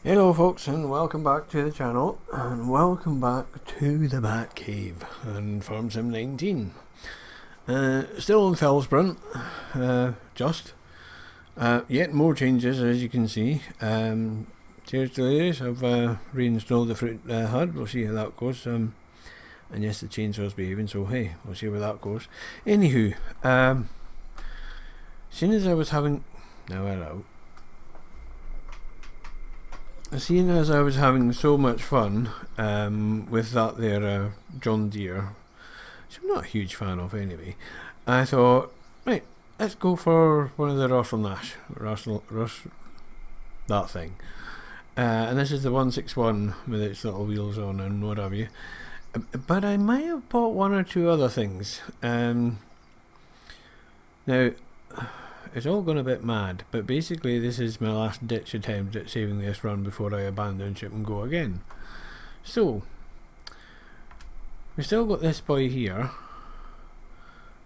Hello folks, and welcome back to the channel, and welcome back to the Bat Cave and Farm Sim 19. Still in Felsbrunn, yet more changes as you can see. Cheers to this, I've reinstalled the fruit HUD, we'll see how that goes. And yes, the chainsaw's behaving, so hey, we'll see where that goes. Anywho, seeing as I was having... Now hello. Seeing as I was having so much fun with that there John Deere, which I'm not a huge fan of anyway, I thought, right, let's go for one of the that thing. And this is the 161 with its little wheels on and what have you. But I might have bought one or two other things. Now, it's all gone a bit mad, but basically this is my last ditch attempt at saving this run before I abandon ship and go again. So, we still got this boy here,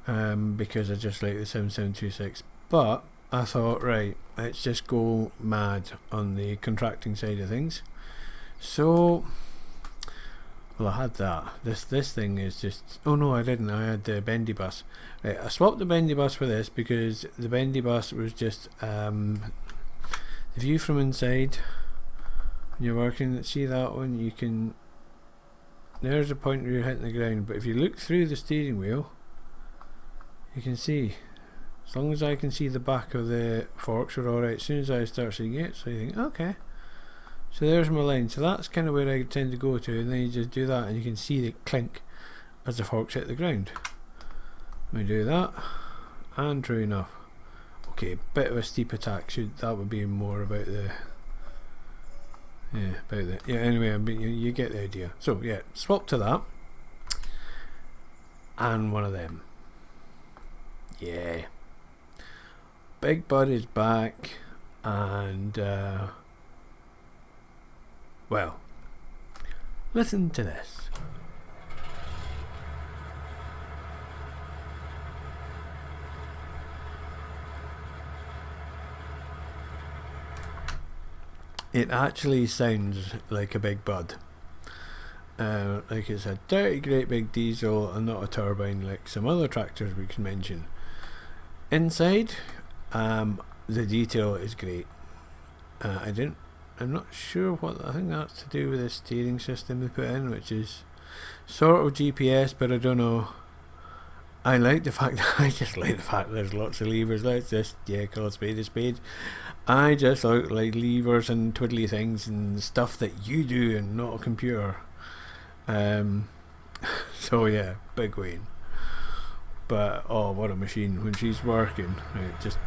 because I just like the 7726, but I thought, right, let's just go mad on the contracting side of things. So, well, I had that. This thing is just... Oh no, I didn't. I had the bendy bus. Right, I swapped the bendy bus for this because the bendy bus was just the view from inside. When you're working, see that one? You can... There's a point where you're hitting the ground, but if you look through the steering wheel, you can see. As long as I can see the back of the forks, are alright. As soon as I start seeing it, so you think, okay. So there's my line, so that's kind of where I tend to go to, and then you just do that and you can see the clink as the forks hit the ground. Let me do that, and true enough. Okay, bit of a steep attack, that would be more about the... anyway, you get the idea. So yeah, swap to that, and one of them. Yeah. Big Bud is back, and... well, listen to this. It actually sounds like a Big Bud. Like it's a dirty great big diesel and not a turbine like some other tractors we can mention. Inside, the detail is great. I'm not sure what, I think that's to do with the steering system they put in, which is sort of GPS, but I don't know. I like the fact that I just like the fact there's lots of levers. Let's just, call a spade a spade. I just like levers and twiddly things and stuff that you do and not a computer. So yeah, big win. But oh, what a machine when she's working. Right, just...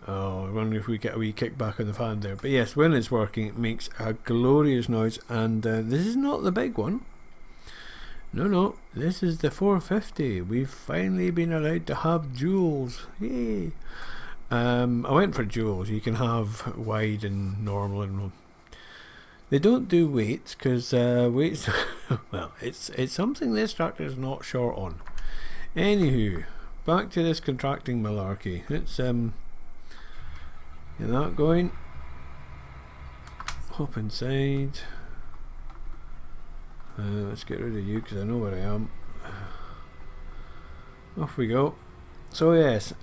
Oh, I wonder if we get a wee kickback on the fan there. But yes, when it's working, it makes a glorious noise. And this is not the big one. No, this is the 450. We've finally been allowed to have duals. Yay! I went for duals. You can have wide and normal, and they don't do weights because weights. Well, it's something this tractor is not short on. Anywho, back to this contracting malarkey. It's Get that going. Hop inside. Let's get rid of you because I know where I am. Off we go. So yes,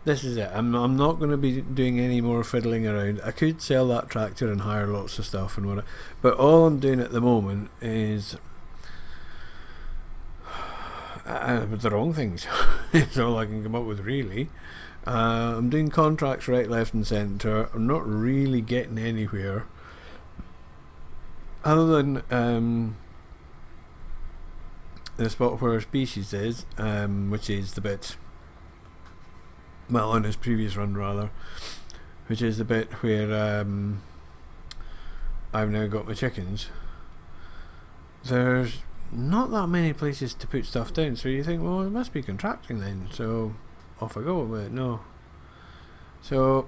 this is it. I'm not going to be doing any more fiddling around. I could sell that tractor and hire lots of stuff and what, but all I'm doing at the moment is the wrong things. It's all I can come up with really. I'm doing contracts right, left and centre. I'm not really getting anywhere other than the spot where our species is, which is the bit, well, on his previous run rather, which is the bit where I've now got my chickens. There's not that many places to put stuff down, so you think, well, it must be contracting then, so off I go, but no. So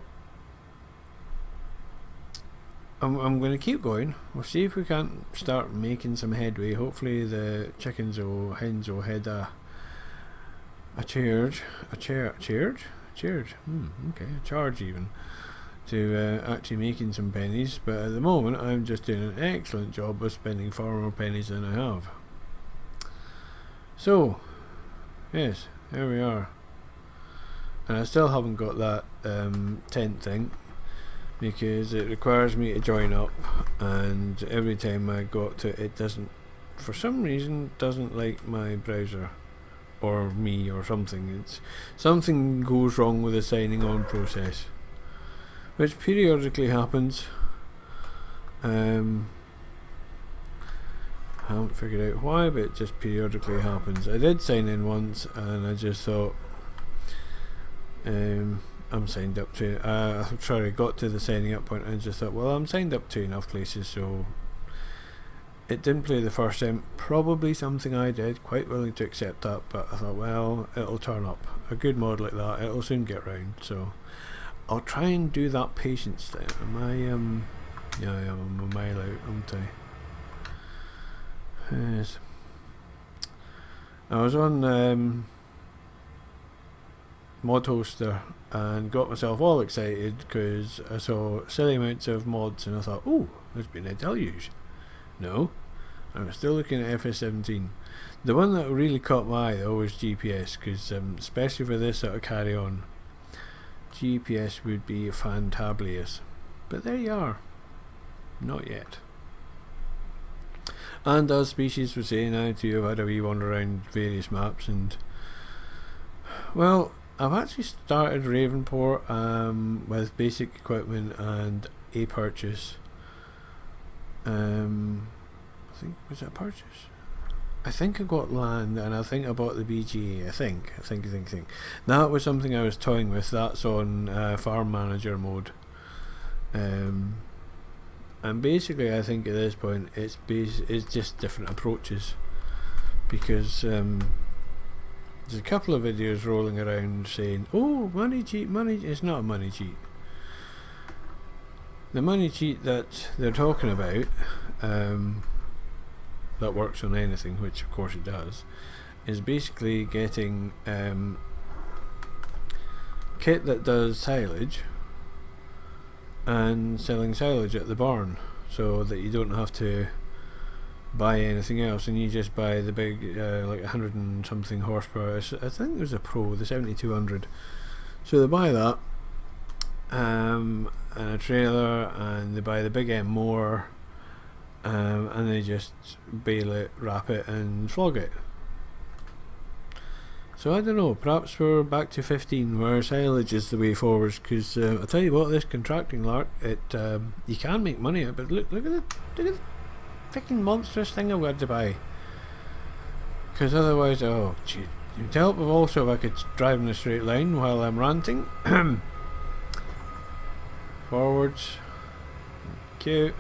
I'm going to keep going. We'll see if we can't start making some headway. Hopefully the chickens or hens will head a charge cheers. Okay, a charge even to actually making some pennies, but at the moment I'm just doing an excellent job of spending far more pennies than I have. So, yes, there we are. And I still haven't got that tent thing, because it requires me to join up, and every time I go to it, doesn't, for some reason, doesn't like my browser or me or something. It's something goes wrong with the signing on process, which periodically happens. I haven't figured out why, but it just periodically happens. I did sign in once, and I just thought, I'm signed up to. I got to the signing up point, and I just thought, well, I'm signed up to enough places, so it didn't play the first time. Probably something I did. Quite willing to accept that, but I thought, well, it'll turn up. A good mod like that, it'll soon get round. So I'll try and do that patience thing. Yeah, I am. I'm a mile out, aren't I? Yes. I was on Mod Hoster and got myself all excited because I saw silly amounts of mods, and I thought, oh, there's been a deluge. No, I was still looking at FS17. The one that really caught my eye though was GPS, because especially for this sort of carry on, GPS would be fantabulous. But there you are. Not yet. And as Species was saying, I too have had a wee wander around various maps, and well, I've actually started Ravenport with basic equipment and a purchase. I think, was that a purchase? I think I got land, and I think I bought the BGA. I think. That was something I was toying with. That's on Farm Manager mode. And basically, I think at this point, it's just different approaches, because there's a couple of videos rolling around saying, "Oh, money cheat, money." It's not a money cheat. The money cheat that they're talking about, that works on anything, which of course it does, is basically getting kit that does silage and selling silage at the barn, so that you don't have to buy anything else, and you just buy the big like 100 and something horsepower. I think it was a Pro, the 7200. So they buy that and a trailer, and they buy the big M mower, and they just bale it, wrap it, and flog it. So I don't know, perhaps we're back to 15 where silage is the way forwards, because I'll tell you what, this contracting lark, it you can make money at it, but look at the freaking monstrous thing I've got to buy, because otherwise, oh gee, to help with also, if I could drive in a straight line while I'm ranting. Forwards, cute.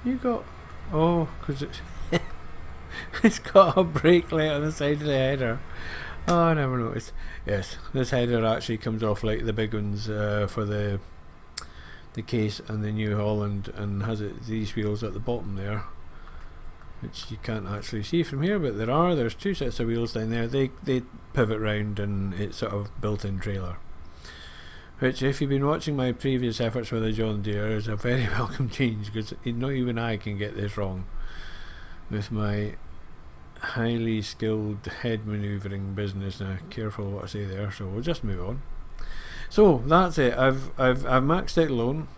You got, oh, because it's it's got a brake light on the side of the header. Oh, I never noticed. Yes, this header actually comes off like the big ones for the case and the New Holland, and has these wheels at the bottom there, which you can't actually see from here, but there's two sets of wheels down there. They pivot round, and it's sort of built-in trailer, which, if you've been watching my previous efforts with a John Deere, is a very welcome change, because not even I can get this wrong with my highly skilled head manoeuvring business. Now, careful what I say there, so we'll just move on. So that's it. I've maxed out loan.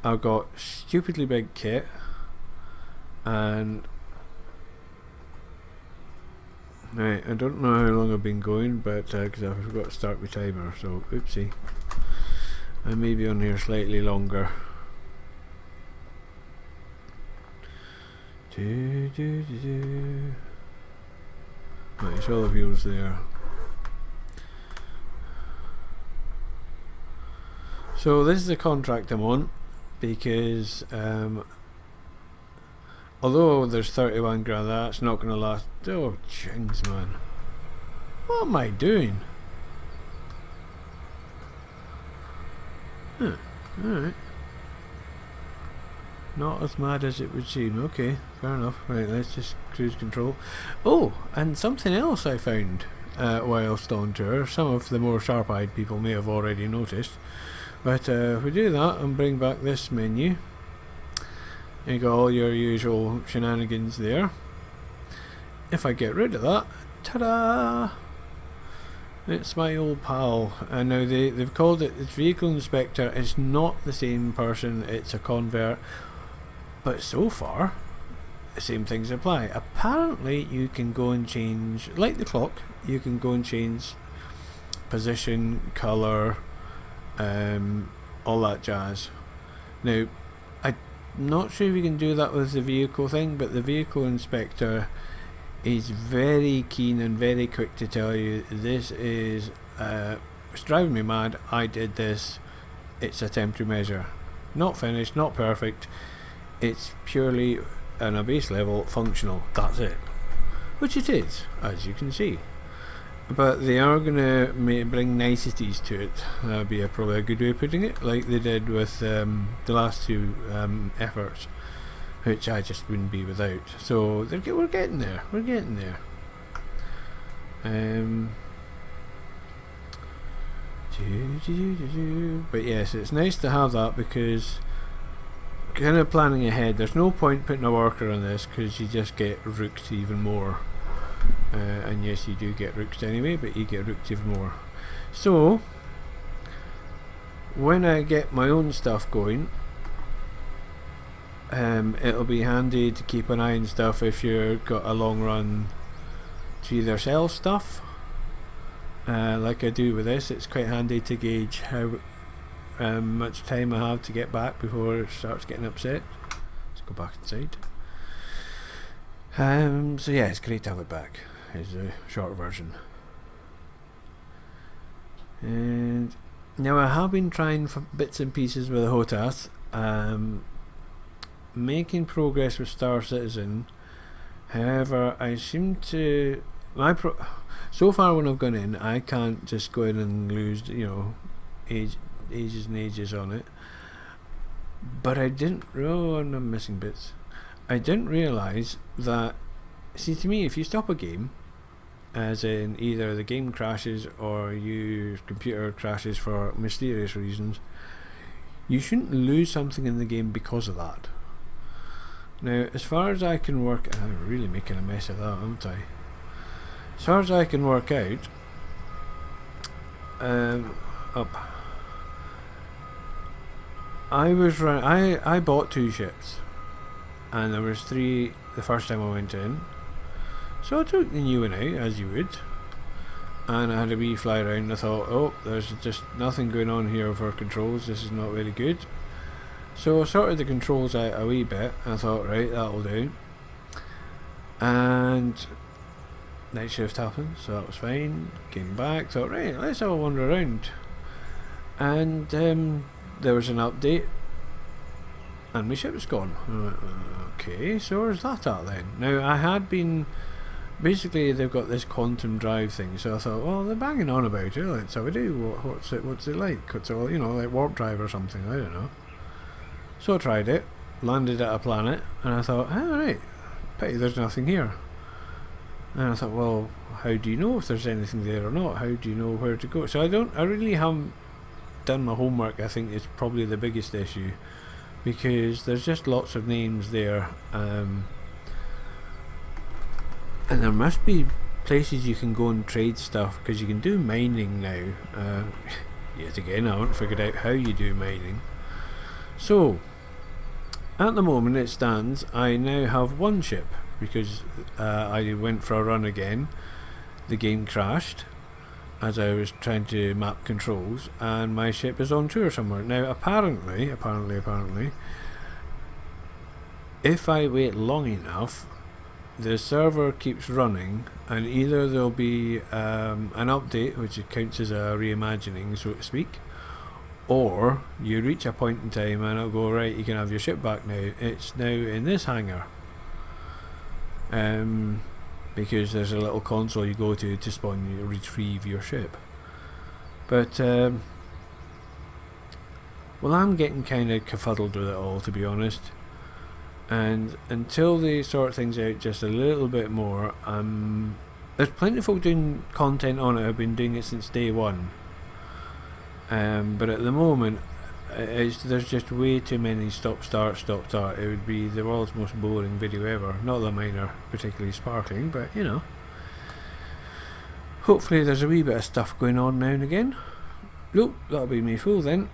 I've got stupidly big kit, and right, I don't know how long I've been going, but because I forgot to start my timer, so oopsie. I may be on here slightly longer. Right, it's all the wheels there. So this is the contract I'm on, because although there's 31 grand, that's not going to last. Oh jings, man, what am I doing? Huh, alright. Not as mad as it would seem. Okay, fair enough. Right, let's just cruise control. Oh, and something else I found. whilst on tour. Some of the more sharp-eyed people may have already noticed. But if we do that and bring back this menu, you got all your usual shenanigans there. If I get rid of that, ta-da! It's my old pal. And now they've called it Vehicle Inspector. It's not the same person, it's a convert. But so far, the same things apply. Apparently you can go and change, like the clock, you can go and change position, colour, all that jazz. Now, I'm not sure if you can do that with the vehicle thing, but the Vehicle Inspector is very keen and very quick to tell you this is it's driving me mad, I did this, it's a temporary measure, not finished, not perfect, it's purely on a base level functional, that's it, which it is, as you can see. But they are going to bring niceties to it. That would be probably a good way of putting it, like they did with the last two efforts, which I just wouldn't be without. So we're getting there. We're getting there. But yes, it's nice to have that because kind of planning ahead. There's no point putting a worker on this because you just get rooked even more. And yes, you do get rooked anyway, but you get rooked even more. So when I get my own stuff going, it'll be handy to keep an eye on stuff if you've got a long run to either sell stuff, like I do with this. It's quite handy to gauge how much time I have to get back before it starts getting upset. Let's go back inside. So yeah, it's great to have it back, is the short version. And now I have been trying for bits and pieces with the HOTAS, making progress with Star Citizen. However, I seem to so far when I've gone in, I can't just go in and lose, ages and ages on it. But I didn't. Oh, I'm missing bits. I didn't realise that. See, to me, if you stop a game, as in either the game crashes or your computer crashes for mysterious reasons, you shouldn't lose something in the game because of that. Now, as far as I can work, I'm really making a mess of that, aren't I? As far as I can work out, I bought 2 ships, and there was 3 the first time I went in. So I took the new one out, as you would, and I had a wee fly around. I thought, oh, there's just nothing going on here for controls, this is not very good. So I sorted the controls out a wee bit, and I thought, right, that'll do. And night shift happened, so that was fine. Came back, thought, right, let's have a wander around. And there was an update, and my ship was gone. I went, okay, so where's that at then? Now, I had been... Basically, they've got this quantum drive thing, so I thought, well, they're banging on about it, let's have a do. What's it like? It's all, like warp drive or something, I don't know. So I tried it, landed at a planet, and I thought, right, pity there's nothing here. And I thought, well, how do you know if there's anything there or not? How do you know where to go? So I really haven't done my homework, I think is probably the biggest issue, because there's just lots of names there, and there must be places you can go and trade stuff, because you can do mining now. Yet again, I haven't figured out how you do mining. So at the moment it stands, I now have 1 ship, because I went for a run again. The game crashed as I was trying to map controls, and my ship is on tour somewhere. Now apparently, if I wait long enough, the server keeps running, and either there'll be an update which counts as a reimagining, so to speak, or you reach a point in time and it'll go, right, you can have your ship back now. It's now in this hangar, because there's a little console you go to spawn, you retrieve your ship. But well, I'm getting kind of kerfuddled with it all, to be honest. And until they sort things out just a little bit more, I'm there's plenty of folk doing content on it. I've been doing it since day one. But at the moment, there's just way too many stop start. It would be the world's most boring video ever. Not that mine are particularly sparkling, but you know. Hopefully there's a wee bit of stuff going on now and again. Nope, that'll be me full then.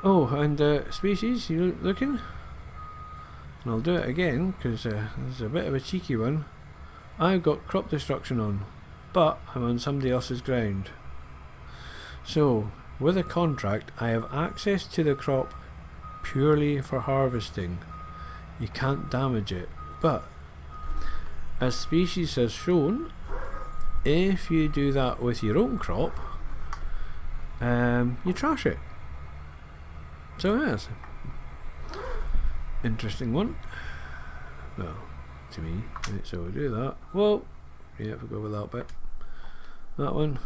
Oh, and species, you looking? And I'll do it again, because this is a bit of a cheeky one. I've got crop destruction on, but I'm on somebody else's ground. So, with a contract, I have access to the crop purely for harvesting. You can't damage it, but as species has shown, if you do that with your own crop, you trash it. So yes, interesting one. Well, to me, right, so we'll do that. Well, yeah, we'll go with that bit. That one.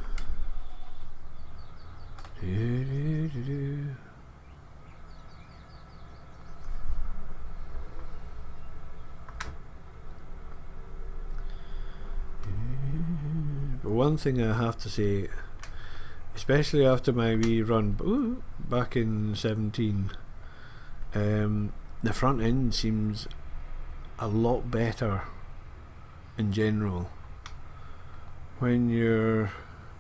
But one thing I have to say, especially after my wee run back in 17, the front end seems a lot better in general. When you're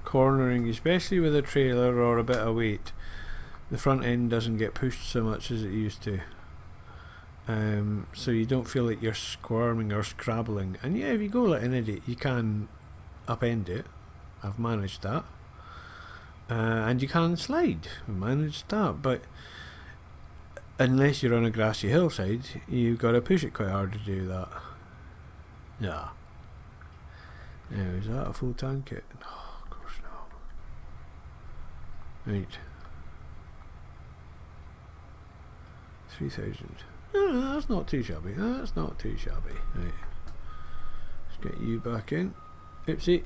cornering, especially with a trailer or a bit of weight, the front end doesn't get pushed so much as it used to. So you don't feel like you're squirming or scrabbling. And yeah, if you go like an idiot, you can upend it. I've managed that. And you can slide. I've managed that. But unless you're on a grassy hillside, you've got to push it quite hard to do that. Yeah. Now, is that a full tank kit? No, of course not. Right. 3,000. No, that's not too shabby. That's not too shabby. Right. Let's get you back in. Oopsie.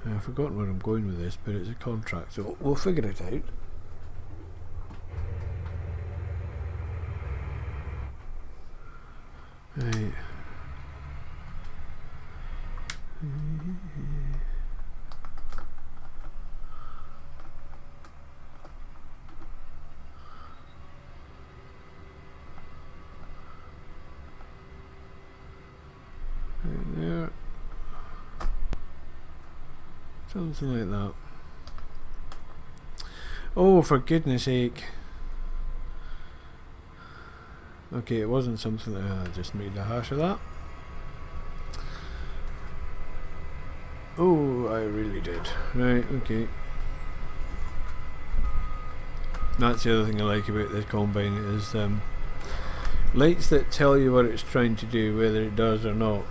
I've forgotten where I'm going with this, but it's a contract, so we'll figure it out. Right. Right there. Something like that. Oh, for goodness sake. Okay, it wasn't something that I just made a hash of that. Oh, I really did. Right, okay. That's the other thing I like about this combine is lights that tell you what it's trying to do, whether it does or not.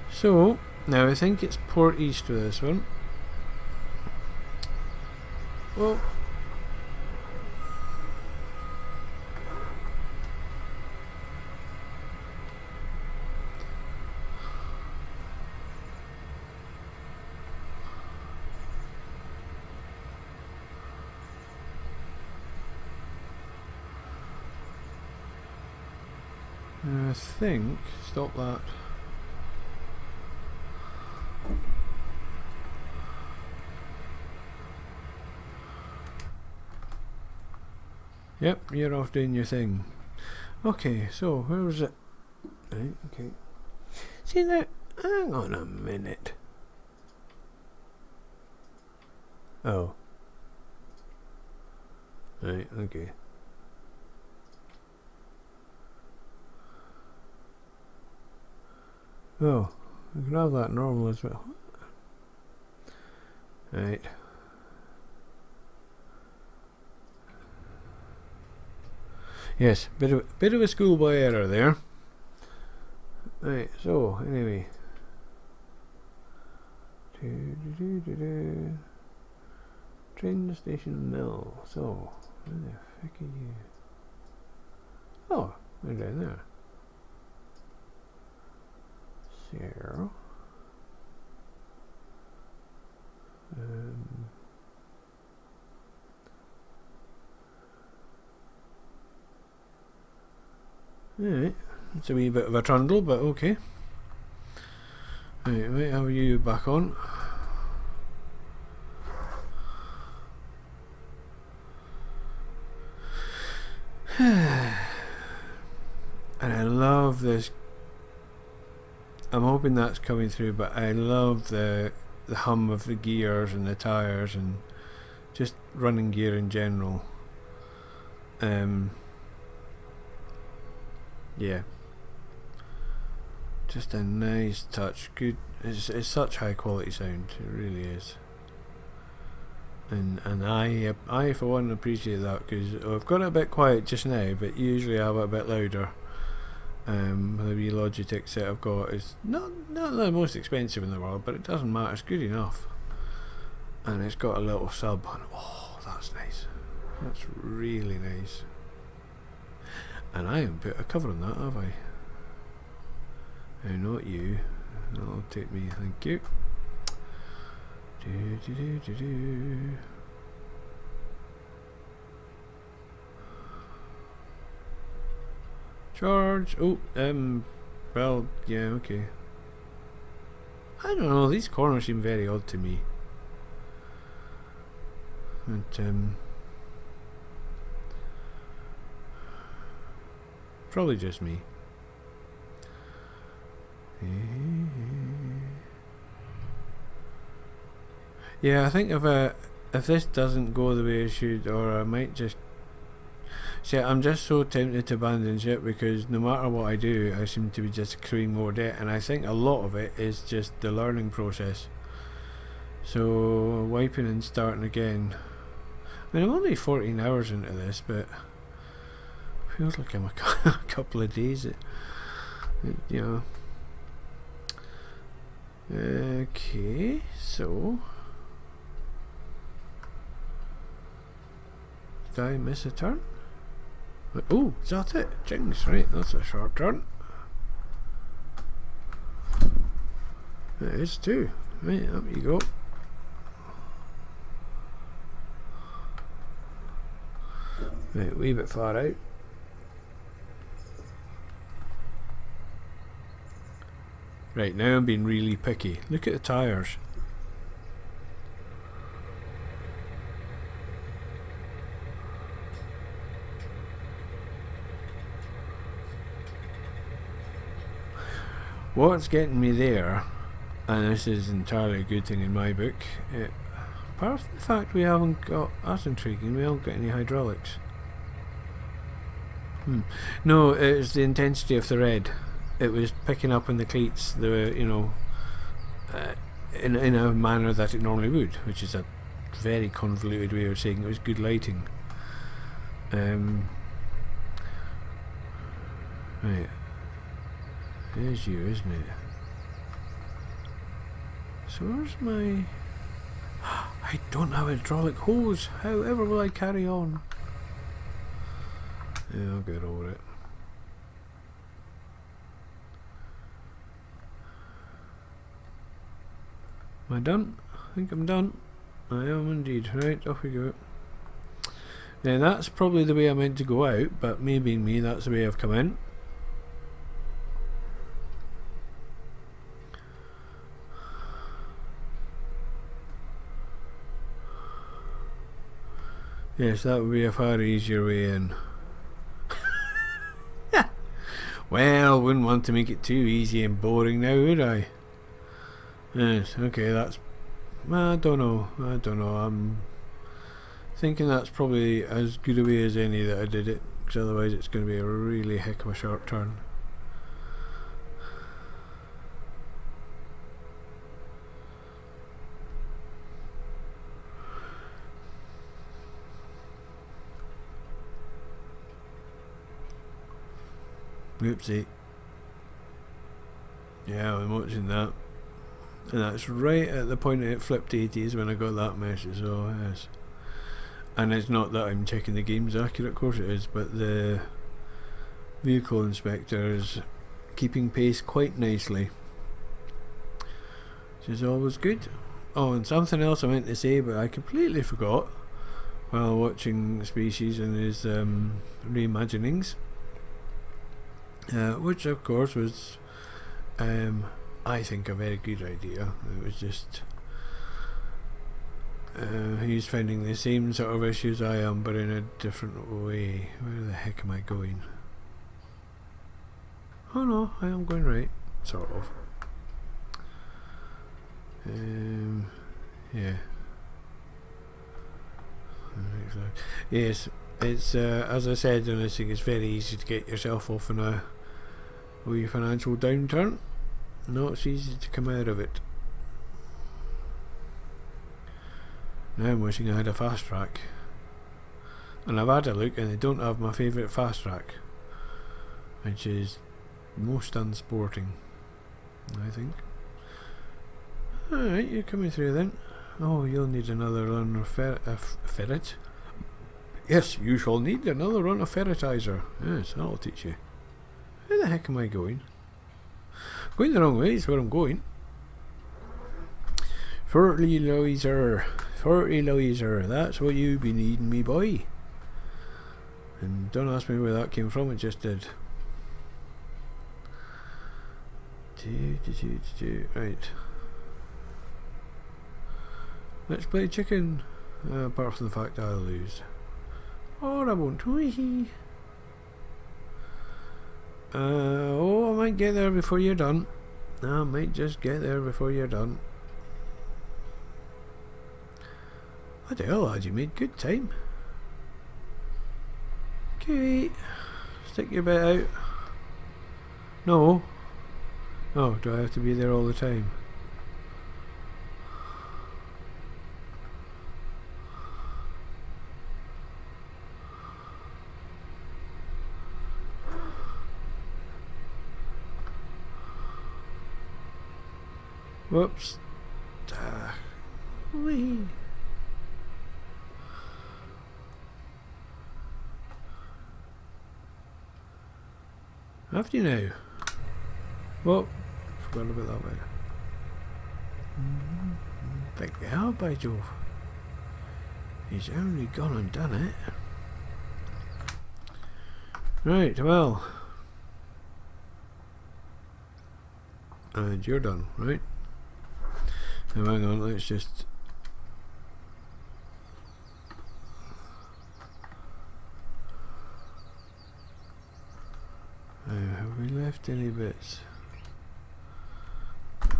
So, now I think it's port east with this one. Well, I think, stop that. Yep, you're off doing your thing. Okay, so where was it? Right, okay. See now, hang on a minute. Oh. Right, okay. Oh, I can have that normal as well. Right. Yes, bit of a schoolboy error there. Right, so anyway. Train station mill. So, where the frick are you? Oh, they're down there. So, alright, it's a wee bit of a trundle, but okay. Right, how are you back on? And I love this. I'm hoping that's coming through, but I love the hum of the gears and the tyres and just running gear in general. Yeah, just a nice touch. Good. It's such high quality sound. It really is. And I for one appreciate that, because I've got it a bit quiet just now, but usually I have it a bit louder. The wee Logitech set I've got is not the most expensive in the world, but it doesn't matter, it's good enough. And it's got a little sub, and oh, that's nice. That's really nice. And I haven't put a cover on that, have I? No, not you. That'll take me, thank you. Charge. Oh, well, yeah, okay. I don't know, these corners seem very odd to me. But, probably just me. Yeah, I think if this doesn't go the way it should, or I might just... See, I'm just so tempted to abandon ship, because no matter what I do, I seem to be just accruing more debt, and I think a lot of it is just the learning process. So, wiping and starting again. I mean, I'm only 14 hours into this, but it feels like I'm a couple of days, you know. Okay, so... Did I miss a turn? Oh, is that it? Jings, right, that's a short turn. It is too. Right, up you go. Right, a wee bit far out. Right, now I'm being really picky. Look at the tyres. What's getting me there, and this is entirely a good thing in my book, apart from the fact we haven't got, that's intriguing, we haven't got any hydraulics. No, it's the intensity of the red. It was picking up on the cleats, you know, in a manner that it normally would, which is a very convoluted way of saying it was good lighting. Right. It is you, isn't it? So where's my... I don't have a hydraulic hose. However will I carry on? Yeah, I'll get over it. Am I done? I think I'm done. I am indeed. Right, off we go. Now that's probably the way I meant to go out, but me being me, that's the way I've come in. Yes, that would be a far easier way in. Well, wouldn't want to make it too easy and boring now, would I? Yes, okay, that's... I don't know. I'm thinking that's probably as good a way as any that I did it, because otherwise it's going to be a really heck of a short turn. Oopsie. Yeah, I'm watching that. And that's right at the point it flipped 80s when I got that message, so yes. And it's not that I'm checking the game's accurate, of course it is, but the vehicle inspector is keeping pace quite nicely, which is always good. Oh, and something else I meant to say, but I completely forgot while watching Species and his reimaginings, which of course was, I think, a very good idea. It was just he's finding the same sort of issues I am, but in a different way. Where the heck am I going? Oh no, I am going right, sort of. Yeah. Yes, it's as I said, and I think it's very easy to get yourself off in a wee financial downturn. Not so easy to come out of it. Now I'm wishing I had a fast track, and I've had a look, and they don't have my favourite fast track, which is most unsporting, I think. Alright, you're coming through then. Oh, you'll need another run of ferret. Yes, you shall need another run of ferretizer. Yes, that'll teach you. Where the heck am I going? Going the wrong way is where I'm going. Fertilizer. Fertilizer. That's what you've been needing, me boy. And don't ask me where that came from, it just did. Right. Let's play chicken. Apart from the fact I'll lose. Or I won't. Oh, I might get there before you're done. I might just get there before you're done. What the hell, lad? You made good time. Okay. Stick your bit out. No. Oh, do I have to be there all the time? Whoops. Wee. Have you now? Well, forgot about that bit. Thank the hell, by Jove. He's only gone and done it. Right, well. And you're done, right? Now hang on, let's just... have we left any bits?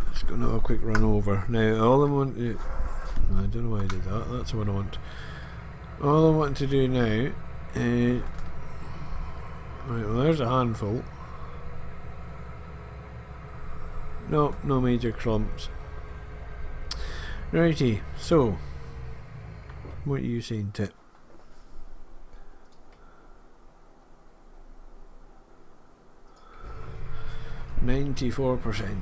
Let's go now a quick run over. Now all I want to... I don't know why I did that, that's what I want. All I want to do now is... Right, well there's a handful. No, no major clumps. Righty, so what are you saying, Tit? %94.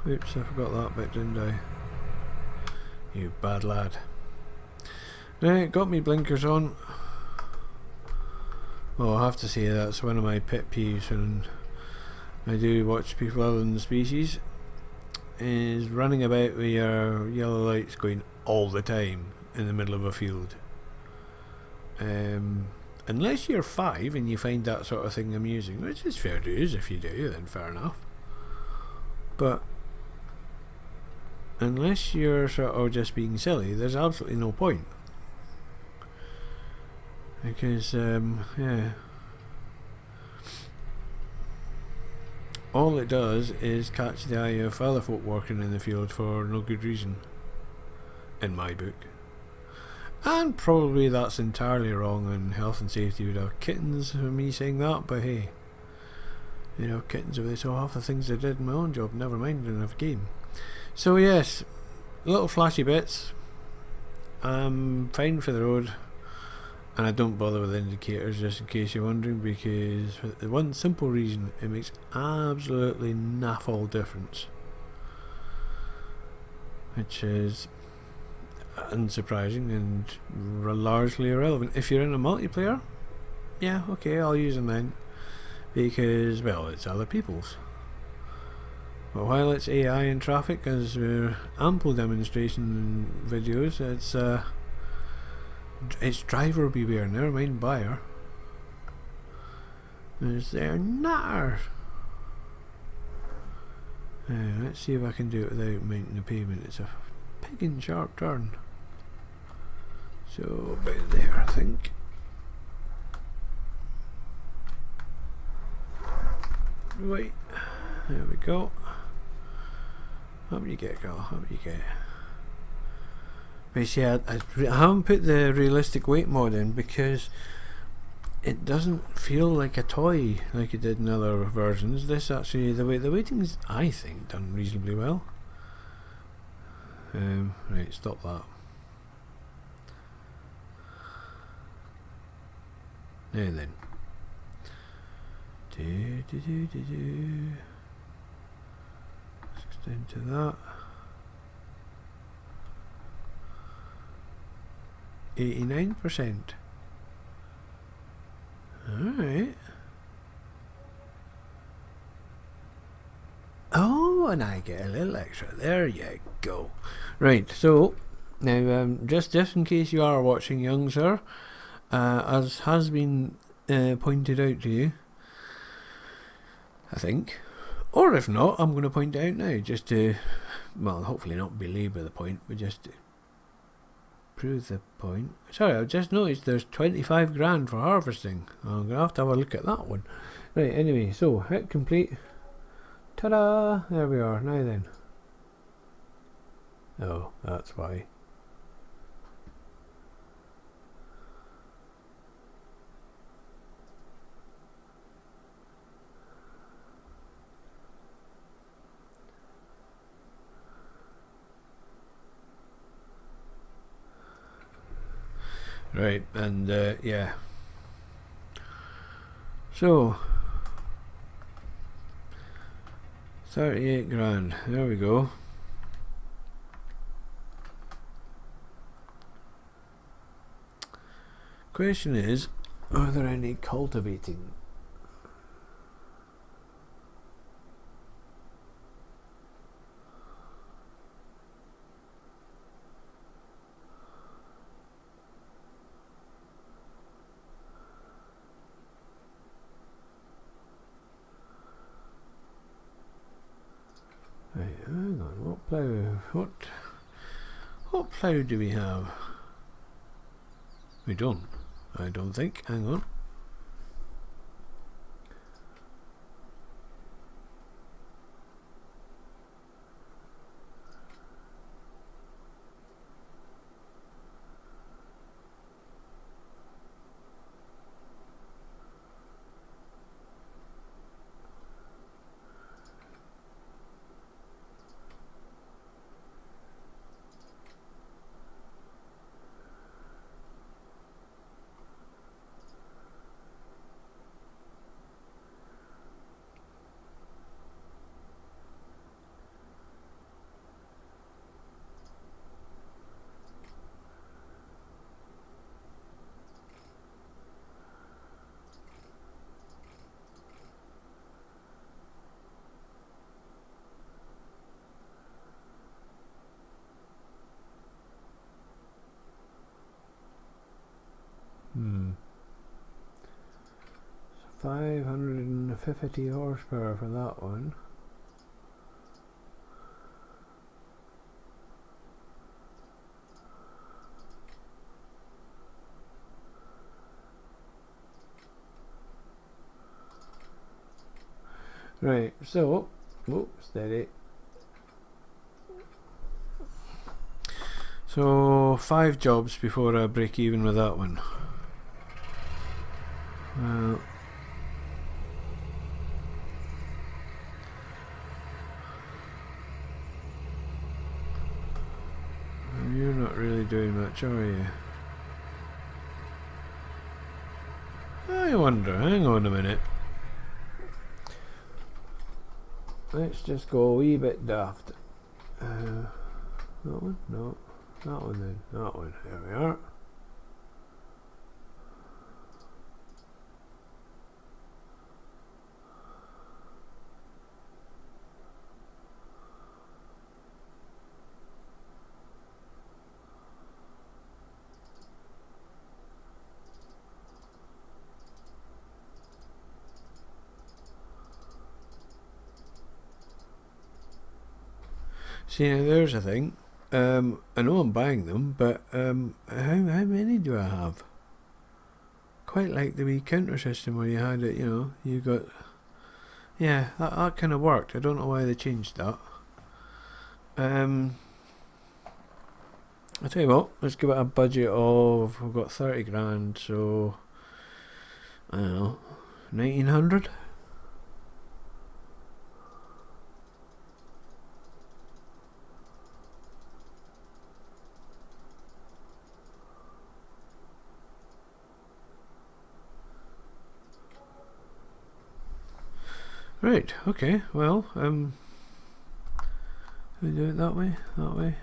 Oops, I forgot that bit, didn't I? You bad lad. Right, got me blinkers on. Well, I have to say that's one of my pet peeves when I do watch people other than the Species, is running about with your yellow lights going all the time in the middle of a field. Unless you're 5 and you find that sort of thing amusing, which is fair dues. If you do, then fair enough. But unless you're sort of just being silly, there's absolutely no point. Because, yeah. All it does is catch the eye of other folk working in the field for no good reason. In my book. And probably that's entirely wrong, and health and safety would have kittens for me saying that, but hey. You know, kittens if they saw half the things I did in my own job, never mind in a game. So yes, little flashy bits. I'm fine for the road. And I don't bother with indicators, just in case you're wondering, because for the one simple reason, it makes absolutely naff all difference, which is unsurprising and largely irrelevant. If you're in a multiplayer, yeah, okay, I'll use them then, because, well, it's other people's. But while it's AI in traffic, as ample demonstration videos, it's driver beware, never mind buyer. Is there natters? Let's see if I can do it without mounting the pavement. It's a piggin' sharp turn. So about there, I think. Right, there we go. Up you get, girl, up you get. But yeah, I haven't put the realistic weight mod in because it doesn't feel like a toy like it did in other versions. This actually, the weighting's, I think, done reasonably well. Right, stop that. Now then. Down to that. 89%. Alright. Oh, and I get a little extra. There you go. Right, so now just in case you are watching, young sir, as has been pointed out to you, I think, or if not, I'm going to point it out now, just to, well, hopefully not belabour the point, but just to prove the point. Sorry, I've just noticed there's 25 grand for harvesting. I'm going to have a look at that one. Right, anyway, so hit complete. Ta-da! There we are. Now then. Oh, that's why. Right, and yeah. So 38 grand. There we go. Question is, are there any cultivating? Right, hang on, what plough? What plough do we have? We don't. I don't think. Hang on. So 550 horsepower for that one. Right, so, oh, steady. So 5 jobs before I break even with that one. You're not really doing much, are you? I wonder, hang on a minute. Let's just go a wee bit daft. That one? No. That one then. That one. There we are. See, now there's a thing. I know I'm buying them, but how many do I have? Quite like the wee counter system where you had it, you know, you got... Yeah, that kind of worked. I don't know why they changed that. I'll tell you what, let's give it a budget of... We've got 30 grand, so... I don't know, 1900? Right, okay, well, can we do it that way? That way?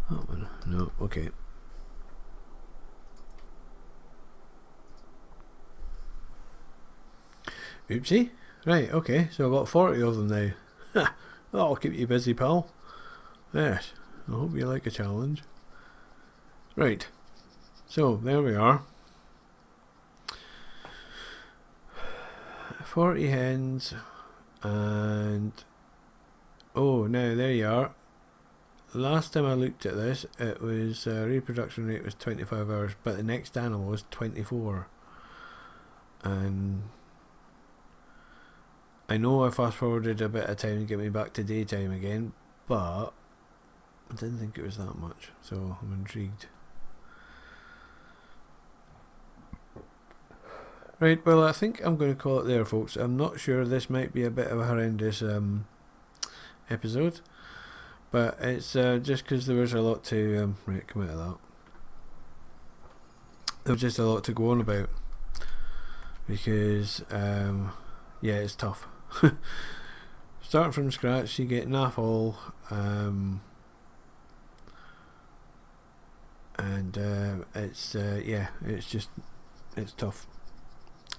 That one? No, okay. Oopsie. Right, okay, so I've got 40 of them now. That'll keep you busy, pal. Yes, I hope you like a challenge. Right, so there we are. 40 hens, and oh, now there you are. Last time I looked at this, it was reproduction rate was 25 hours, but the next animal was 24. And I know I fast forwarded a bit of time to get me back to daytime again, but I didn't think it was that much, so I'm intrigued. Right, well, I think I'm going to call it there, folks. I'm not sure, this might be a bit of a horrendous episode, but it's just because there was a lot to... right, come out of that. There was just a lot to go on about, because, yeah, it's tough. Starting from scratch, you get naff all, and it's, yeah, it's tough.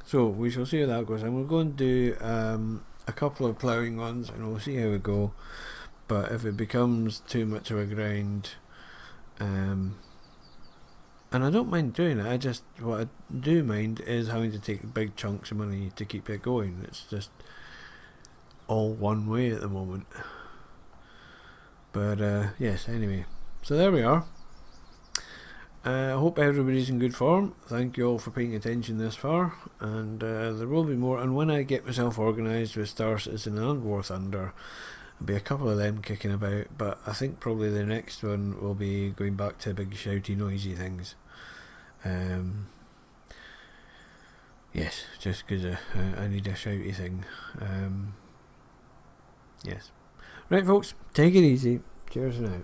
So we shall see how that goes. I'm going to do a couple of ploughing ones, and we'll see how we go. But if it becomes too much of a grind, and I don't mind doing it, what I do mind is having to take big chunks of money to keep it going. It's just all one way at the moment. But yes, anyway, so there we are. I hope everybody's in good form. Thank you all for paying attention this far, and there will be more. And when I get myself organised with Star Citizen and War Thunder, there'll be a couple of them kicking about, but I think probably the next one will be going back to big shouty noisy things. Yes, just because I need a shouty thing. Yes. Right, folks, take it easy. Cheers now.